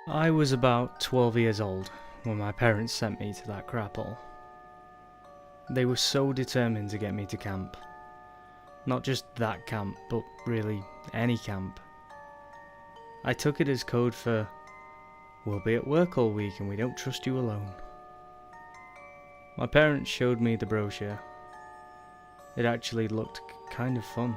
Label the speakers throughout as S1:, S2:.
S1: I was about 12 years old when my parents sent me to that crap hole. They were so determined to get me to camp. Not just that camp, but really any camp. I took it as code for, we'll be at work all week and we don't trust you alone. My parents showed me the brochure. It actually looked kind of fun.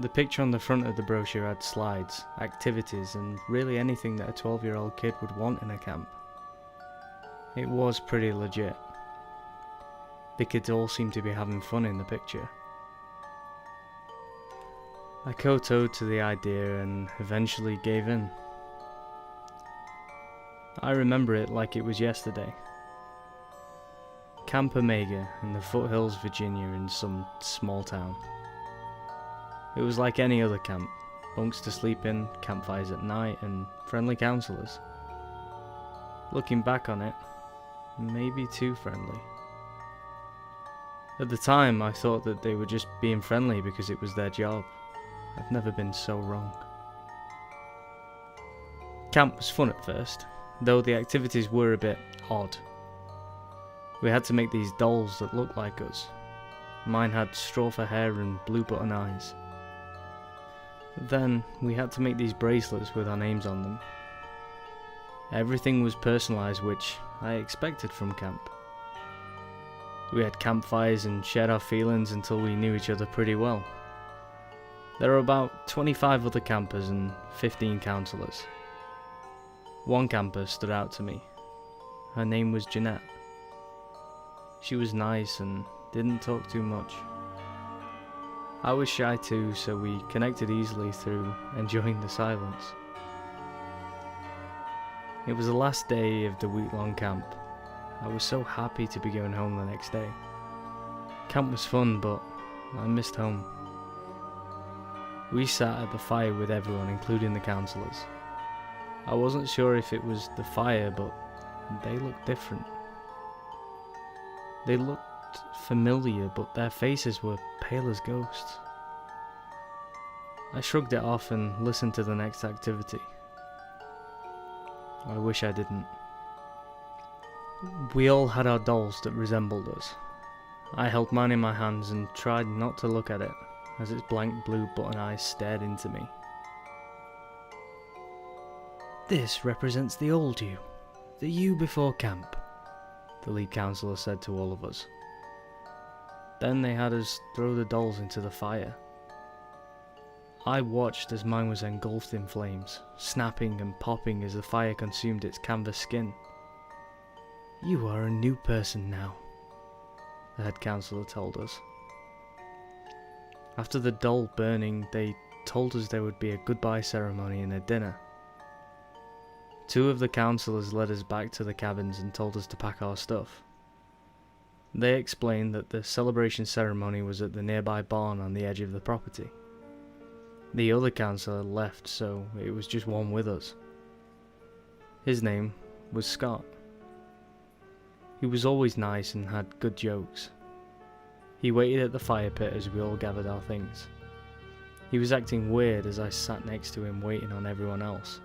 S1: The picture on the front of the brochure had slides, activities, and really anything that a 12-year-old kid would want in a camp. It was pretty legit. The kids all seemed to be having fun in the picture. I kowtowed to the idea and eventually gave in. I remember it like it was yesterday. Camp Omega in the foothills, Virginia, in some small town. It was like any other camp, bunks to sleep in, campfires at night, and friendly counsellors. Looking back on it, maybe too friendly. At the time, I thought that they were just being friendly because it was their job. I've never been so wrong. Camp was fun at first, though the activities were a bit odd. We had to make these dolls that looked like us. Mine had straw for hair and blue button eyes. Then, we had to make these bracelets with our names on them. Everything was personalised, which I expected from camp. We had campfires and shared our feelings until we knew each other pretty well. There were about 25 other campers and 15 counsellors. One camper stood out to me. Her name was Jeanette. She was nice and didn't talk too much. I was shy too, so we connected easily through enjoying the silence. It was the last day of the week-long camp. I was so happy to be going home the next day. Camp was fun, but I missed home. We sat at the fire with everyone, including the counsellors. I wasn't sure if it was the fire, but they looked different. They looked familiar, but their faces were pale as ghosts. I shrugged it off and listened to the next activity. I wish I didn't. We all had our dolls that resembled us. I held mine in my hands and tried not to look at it as its blank blue button eyes stared into me. This represents the old you, the you before camp, the lead counsellor said to all of us. Then they had us throw the dolls into the fire. I watched as mine was engulfed in flames, snapping and popping as the fire consumed its canvas skin. You are a new person now, the head counsellor told us. After the doll burning, they told us there would be a goodbye ceremony and a dinner. Two of the counsellors led us back to the cabins and told us to pack our stuff. They explained that the celebration ceremony was at the nearby barn on the edge of the property. The other counsellor left, so it was just one with us. His name was Scott. He was always nice and had good jokes. He waited at the fire pit as we all gathered our things. He was acting weird as I sat next to him waiting on everyone else.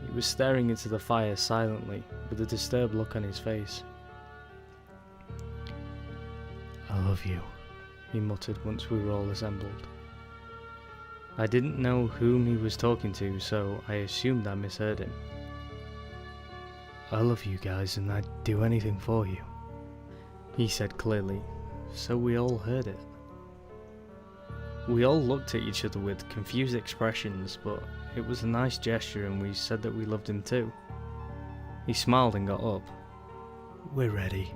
S1: He was staring into the fire silently, with a disturbed look on his face. I love you, he muttered once we were all assembled. I didn't know whom he was talking to, so I assumed I misheard him. I love you guys and I'd do anything for you, he said clearly, so we all heard it. We all looked at each other with confused expressions, but it was a nice gesture and we said that we loved him too. He smiled and got up. We're ready,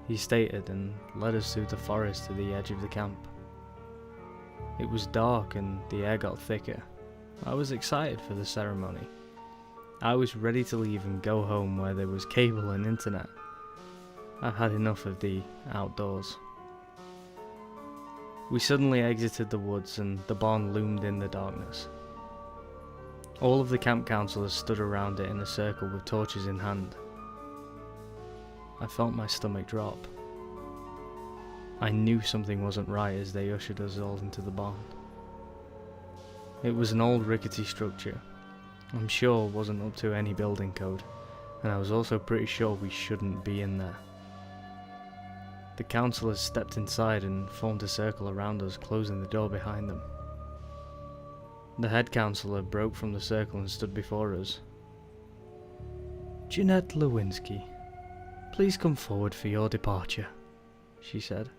S1: he stated and led us through the forest to the edge of the camp. It was dark and the air got thicker. I was excited for the ceremony. I was ready to leave and go home where there was cable and internet. I've had enough of the outdoors. We suddenly exited the woods and the barn loomed in the darkness. All of the camp counsellors stood around it in a circle with torches in hand. I felt my stomach drop. I knew something wasn't right as they ushered us all into the barn. It was an old rickety structure. I'm sure it wasn't up to any building code, and I was also pretty sure we shouldn't be in there. The councillors stepped inside and formed a circle around us, closing the door behind them. The head councillor broke from the circle and stood before us. "Jeanette Lewinsky, please come forward for your departure," she said.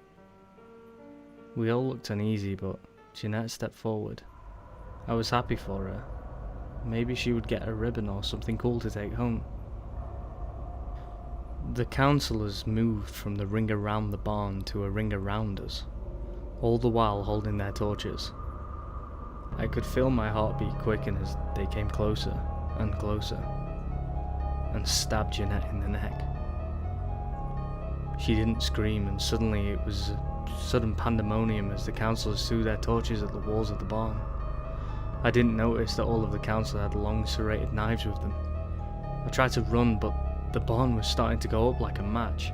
S1: We all looked uneasy, but Jeanette stepped forward. I was happy for her. Maybe she would get a ribbon or something cool to take home. The councillors moved from the ring around the barn to a ring around us, all the while holding their torches. I could feel my heartbeat quicken as they came closer and closer, and stabbed Jeanette in the neck. She didn't scream, and suddenly it was a sudden pandemonium as the councillors threw their torches at the walls of the barn. I didn't notice that all of the councillors had long serrated knives with them. I tried to run, but the barn was starting to go up like a match.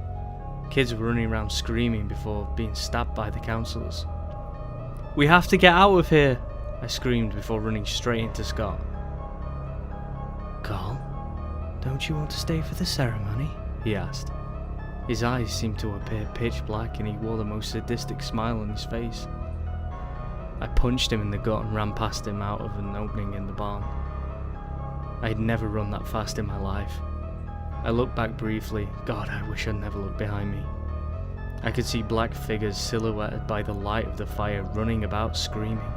S1: Kids were running around screaming before being stabbed by the councillors. "We have to get out of here!" I screamed before running straight into Scott. "Carl, don't you want to stay for the ceremony?" he asked. His eyes seemed to appear pitch black and he wore the most sadistic smile on his face. I punched him in the gut and ran past him out of an opening in the barn. I had never run that fast in my life. I looked back briefly. God, I wish I'd never looked behind me. I could see black figures silhouetted by the light of the fire running about screaming.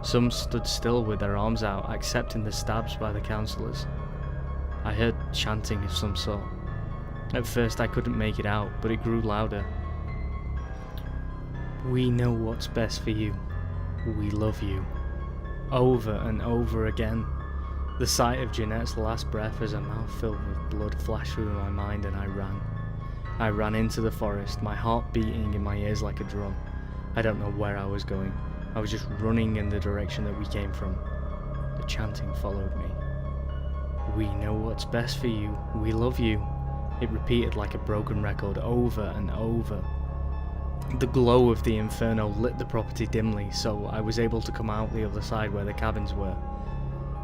S1: Some stood still with their arms out, accepting the stabs by the councillors. I heard chanting of some sort. At first I couldn't make it out, but it grew louder. "We know what's best for you. We love you." Over and over again. The sight of Jeanette's last breath as her mouth filled with blood flashed through my mind, and I ran. I ran into the forest, my heart beating in my ears like a drum. I don't know where I was going. I was just running in the direction that we came from. The chanting followed me. "We know what's best for you. We love you." It repeated like a broken record over and over. The glow of the inferno lit the property dimly, so I was able to come out the other side where the cabins were.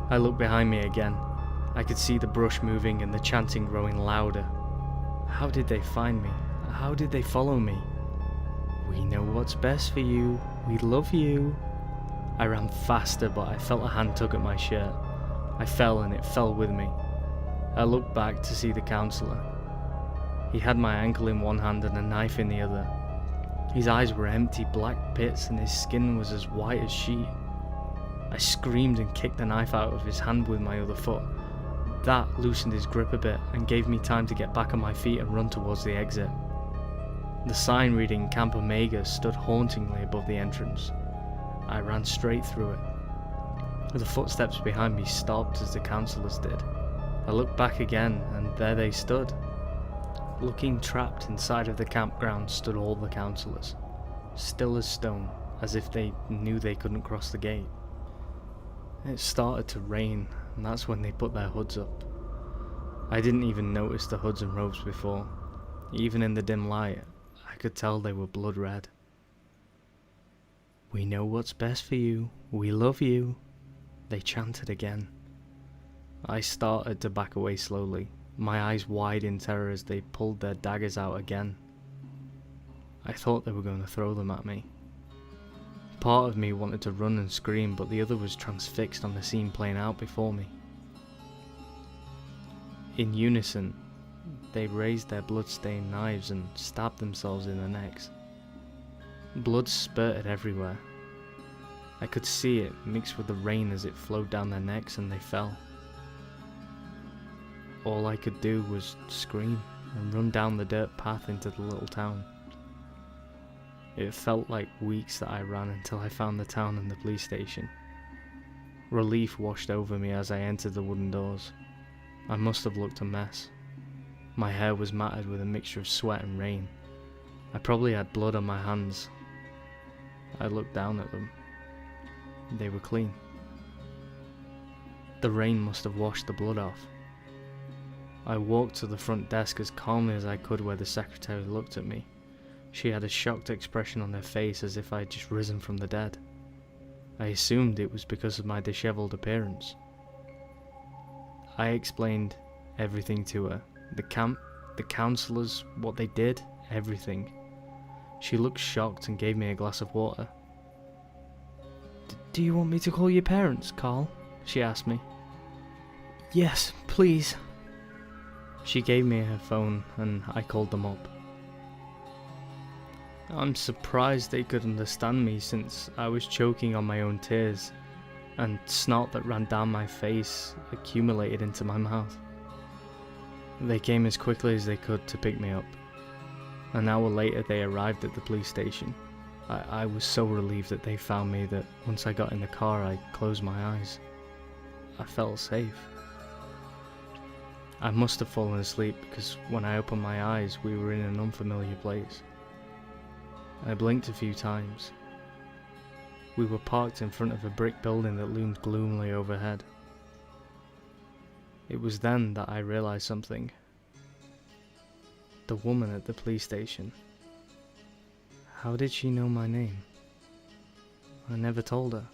S1: I looked behind me again. I could see the brush moving and the chanting growing louder. How did they find me? How did they follow me? "We know what's best for you. We love you." I ran faster, but I felt a hand tug at my shirt. I fell and it fell with me. I looked back to see the councillor. He had my ankle in one hand and a knife in the other. His eyes were empty black pits and his skin was as white as sheet. I screamed and kicked the knife out of his hand with my other foot. That loosened his grip a bit and gave me time to get back on my feet and run towards the exit. The sign reading Camp Omega stood hauntingly above the entrance. I ran straight through it. The footsteps behind me stopped as the councillors did. I looked back again and there they stood. Looking trapped inside of the campground stood all the councillors, still as stone, as if they knew they couldn't cross the gate. It started to rain, and that's when they put their hoods up. I didn't even notice the hoods and robes before. Even in the dim light, I could tell they were blood red. "We know what's best for you. We love you," they chanted again. I started to back away slowly, my eyes wide in terror as they pulled their daggers out again. I thought they were going to throw them at me. Part of me wanted to run and scream, but the other was transfixed on the scene playing out before me. In unison, they raised their blood-stained knives and stabbed themselves in the necks. Blood spurted everywhere. I could see it mixed with the rain as it flowed down their necks and they fell. All I could do was scream and run down the dirt path into the little town. It felt like weeks that I ran until I found the town and the police station. Relief washed over me as I entered the wooden doors. I must have looked a mess. My hair was matted with a mixture of sweat and rain. I probably had blood on my hands. I looked down at them. They were clean. The rain must have washed the blood off. I walked to the front desk as calmly as I could where the secretary looked at me. She had a shocked expression on her face as if I had just risen from the dead. I assumed it was because of my dishevelled appearance. I explained everything to her. The camp, the counsellors, what they did, everything. She looked shocked and gave me a glass of water. "Do you want me to call your parents, Carl?" she asked me. "Yes, please." She gave me her phone and I called them up. I'm surprised they could understand me, since I was choking on my own tears, and snot that ran down my face accumulated into my mouth. They came as quickly as they could to pick me up. An hour later they arrived at the police station. I was so relieved that they found me that once I got in the car I closed my eyes. I felt safe. I must have fallen asleep, because when I opened my eyes we were in an unfamiliar place. I blinked a few times. We were parked in front of a brick building that loomed gloomily overhead. It was then that I realised something. The woman at the police station. How did she know my name? I never told her.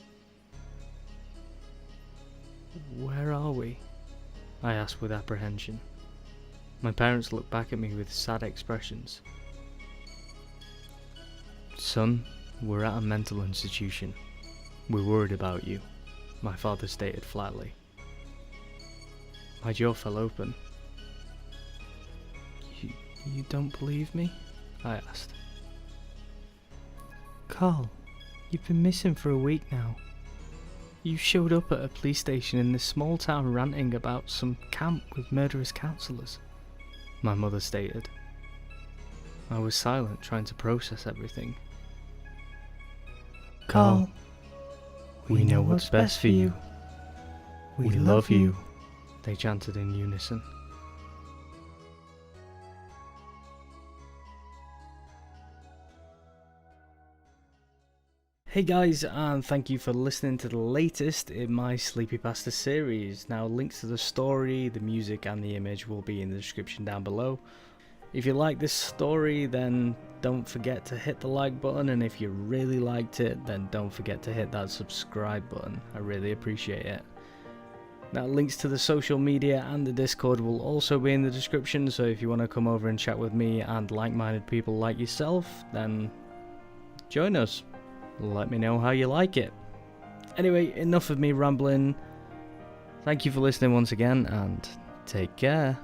S1: "Where are we?" I asked with apprehension. My parents looked back at me with sad expressions. "Son, we're at a mental institution. We're worried about you," my father stated flatly. My jaw fell open. You don't believe me?" I asked. "Carl, you've been missing for a week now. You showed up at a police station in this small town ranting about some camp with murderous counsellors," my mother stated. I was silent, trying to process everything. "Carl, we know what's best for you. We love you," they chanted in unison. Hey guys, and thank you for listening to the latest in my CreepyPasta series. Now, links to the story, the music and the image will be in the description down below. If you like this story, then don't forget to hit the like button, and if you really liked it, then don't forget to hit that subscribe button. I really appreciate it. Now, links to the social media and the Discord will also be in the description, so if you want to come over and chat with me and like-minded people like yourself, then join us. Let me know how you like it. Anyway, enough of me rambling. Thank you for listening once again, and take care.